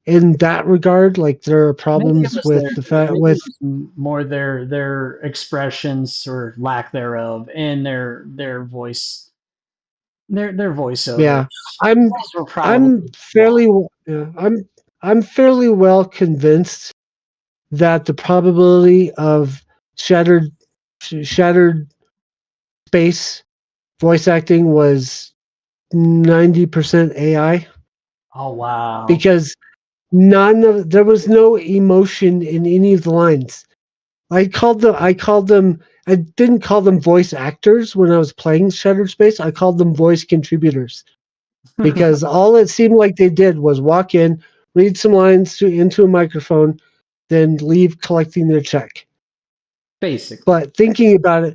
in that regard. Like there are Maybe it problems was their with the fact maybe with it was more their expressions or lack thereof and their voice their voiceover. yeah. I'm Those were I'm probably fairly yeah, I'm fairly well convinced that the probability of shattered shattered space voice acting was 90% AI oh wow. because there was no emotion in any of the lines. I didn't call them voice actors when I was playing Shattered Space. I called them voice contributors because all it seemed like they did was walk in, read some lines into a microphone, then leave collecting their check. Basically. But thinking back,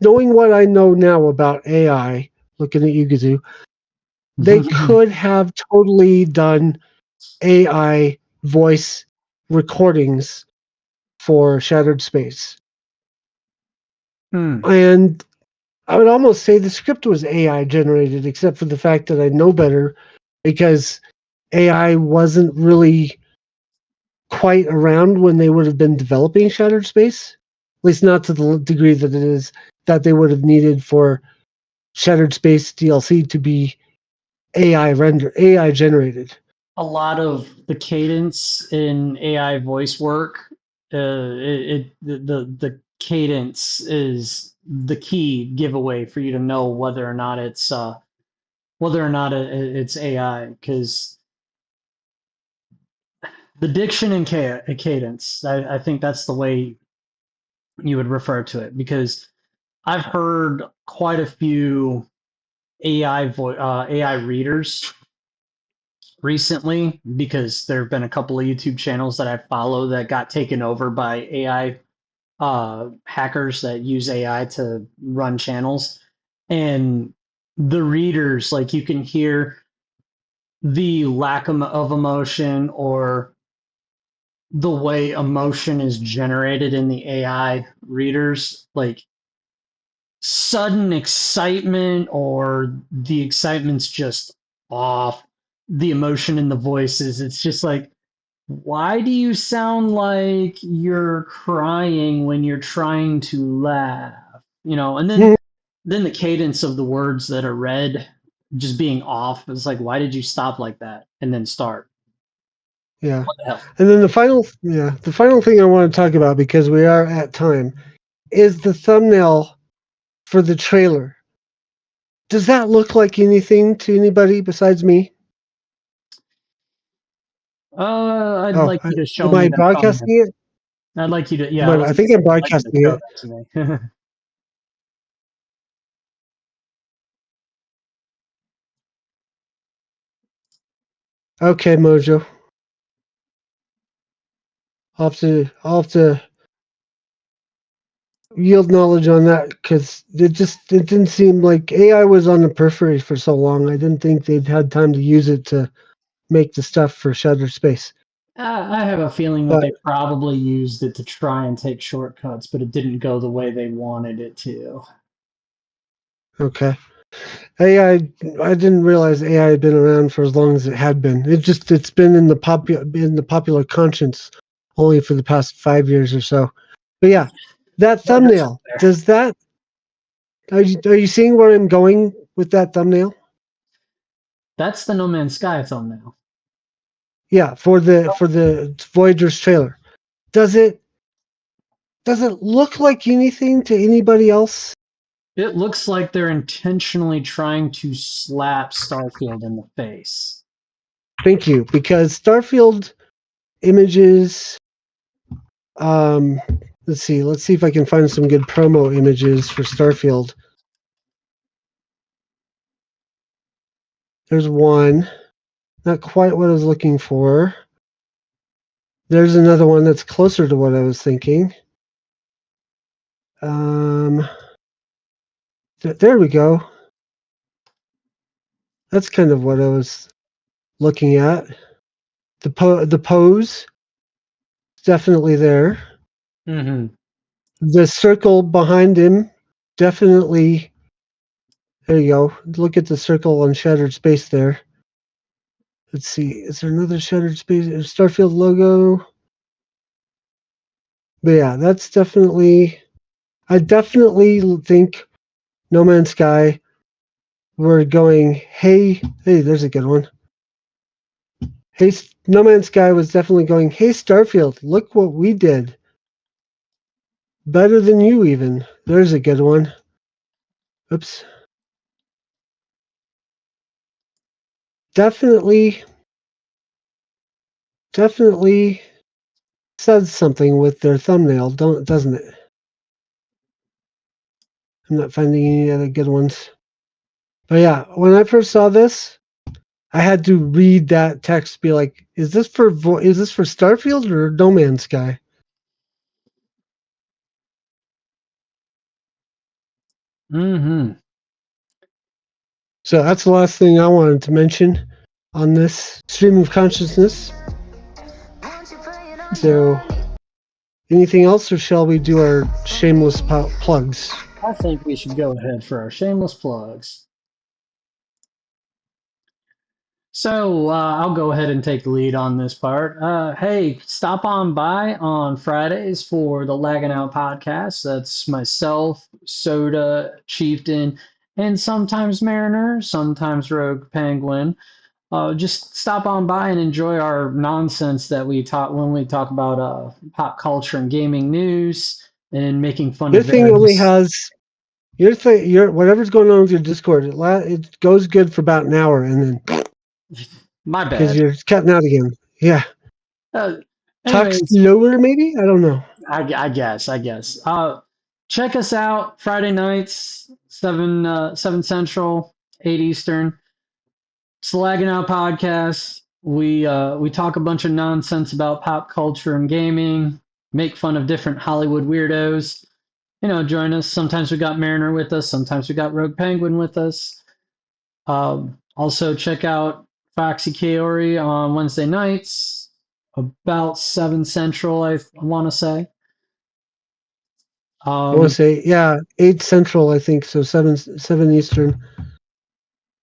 knowing what I know now about AI, looking at you, Gazoo, they could have totally done AI voice recordings for Shattered Space. Hmm. And I would almost say the script was AI generated, except for the fact that I know better because AI wasn't really quite around when they would have been developing Shattered Space, at least not to the degree that it is that they would have needed for Shattered Space DLC to be AI generated. A lot of the cadence in AI voice work, the cadence is the key giveaway for you to know whether or not it's AI, because the diction and cadence, I think that's the way you would refer to it, because I've heard quite a few AI readers recently because there have been a couple of YouTube channels that I follow that got taken over by AI hackers that use AI to run channels. And the readers, like you can hear the lack of emotion or the way emotion is generated in the AI readers, like sudden excitement or the excitement's just off. The emotion in the voices, it's just like, why do you sound like you're crying when you're trying to laugh? And then the cadence of the words that are read just being off. It's like, why did you stop like that and then start? Yeah. What the hell? And then the final thing I want to talk about, because we are at time, is the thumbnail for the trailer. Does that look like anything to anybody besides me? I'd Oh, like you to show am I me that thumbnail. broadcasting it? I'd like you to, yeah, I was I gonna think say, I'm I'd like you to broadcasting show it. that to me. Okay, Mojo. I'll have to yield knowledge on that, because it didn't seem like AI was on the periphery for so long. I didn't think they'd had time to use it to make the stuff for Shattered Space. I have a feeling that But they probably used it to try and take shortcuts, but it didn't go the way they wanted it to. okay. AI, I didn't realize AI had been around for as long as it had been. It's been in the popular conscience only for the past 5 years or so. But yeah, that But it's up thumbnail, there. does that are you seeing where I'm going with that thumbnail? That's the No Man's Sky thumbnail. Yeah, for the Voyager's trailer. Does it look like anything to anybody else? It looks like they're intentionally trying to slap Starfield in the face. Thank you, because Starfield images. Um, let's see. Let's see if I can find some good promo images for Starfield. There's one. Not quite what I was looking for. There's another one that's closer to what I was thinking. There we go. That's kind of what I was looking at. The pose, definitely there. Mm-hmm. The circle behind him, definitely. There you go. Look at the circle on Shattered Space there. Let's see. Is there another Shattered Space Starfield logo? But yeah, that's definitely. I definitely think No Man's Sky. We're going. Hey, there's a good one. Hey, No Man's Sky was definitely going. Hey, Starfield, look what we did. Better than you, even. There's a good one. Oops. Definitely, definitely says something with their thumbnail, doesn't it? I'm not finding any other good ones. But yeah, when I first saw this, I had to read that text, be like, is this for Starfield or No Man's Sky? Mm-hmm. So that's the last thing I wanted to mention on this stream of consciousness. So anything else, or shall we do our shameless plugs? I think we should go ahead for our shameless plugs. So I'll go ahead and take the lead on this part. Hey, stop on by on Fridays for the Lagging Out podcast. That's myself, Soda, Chieftain, and sometimes Mariner, sometimes Rogue Penguin. Just stop on by and enjoy our nonsense that we talk when we talk about pop culture and gaming news and making fun Your of thing only various. has your whatever's going on with your Discord. It goes good for about an hour, and then My because bad. you're cutting out again. Yeah, Uh, talk anyways, slower, maybe. I don't know. I guess. Check us out Friday nights, 7 Central, 8 Eastern. Slagging Out Podcast. We talk a bunch of nonsense about pop culture and gaming, make fun of different Hollywood weirdos. Join us. Sometimes we got Mariner with us. Sometimes we got Rogue Penguin with us. Also, check out Foxy Kaori on Wednesday nights, about 7 Central, I want to say. I want to say, yeah, 8 Central, I think, so 7 Eastern.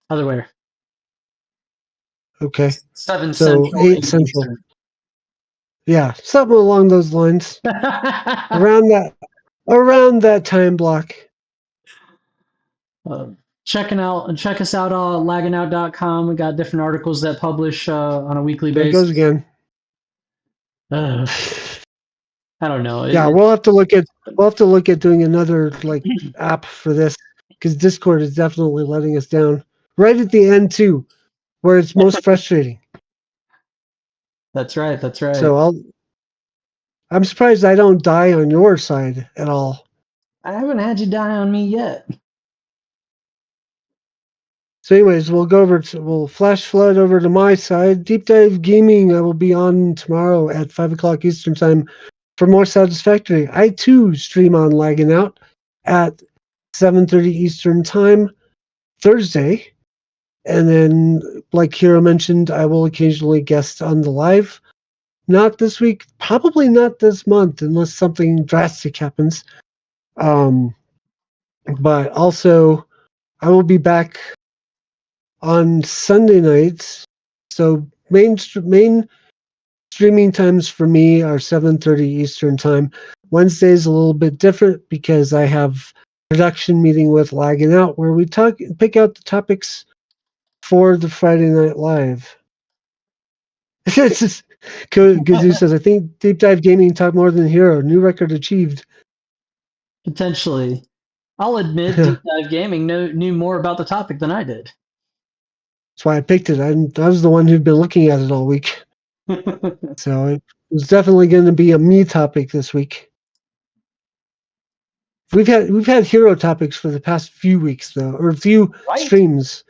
Other way. Okay. 7 So Central, 8 8 Central. Eastern. Yeah, something along those lines. around that time block. Check us out on lagginout.com. We got different articles that publish on a weekly There it basis. goes again. I don't know. Yeah, we'll have to look at doing another app for this, because Discord is definitely letting us down right at the end too, where it's most frustrating. That's right. So I'm surprised I don't die on your side at all. I haven't had you die on me yet. So anyways, we'll flash flood over to my side. Deep Dive Gaming, I will be on tomorrow at 5 o'clock Eastern time for more Satisfactory. I too stream on Lagging Out at 7:30 Eastern time Thursday. And then, like Hiro mentioned, I will occasionally guest on the live. Not this week, probably not this month, unless something drastic happens. But also, I will be back on Sunday nights. So main streaming times for me are 7:30 Eastern time. Wednesday is a little bit different because I have production meeting with Lagging Out, where we pick out the topics for the Friday Night Live. It's just Kazoo says, I think Deep Dive Gaming talked more than Hiro. New record achieved. Potentially. I'll admit Deep Dive Gaming knew more about the topic than I did. That's why I picked it. I was the one who'd been looking at it all week. So it was definitely going to be a me topic this week. We've had Hiro topics for the past few weeks though, or a few streams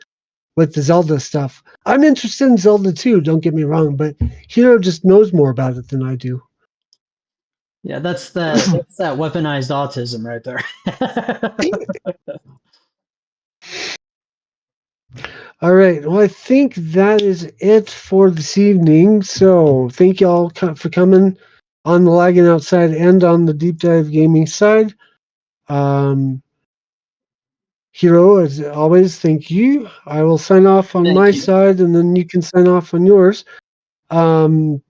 with the Zelda stuff. I'm interested in Zelda too, don't get me wrong, but Hiro just knows more about it than I do. Yeah, that's that weaponized autism right there. All right. Well, I think that is it for this evening. So thank you all for coming on the Lagging Outside and on the Deep Dive Gaming side. Hiro, as always, thank you. I will sign off on my side, and then you can sign off on yours. Until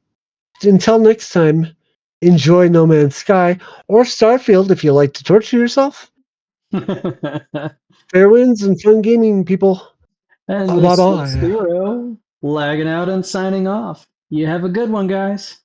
next time, enjoy No Man's Sky or Starfield if you like to torture yourself. Fair winds and fun gaming, people. And this is Hiro, lagging out and signing off. You have a good one, guys.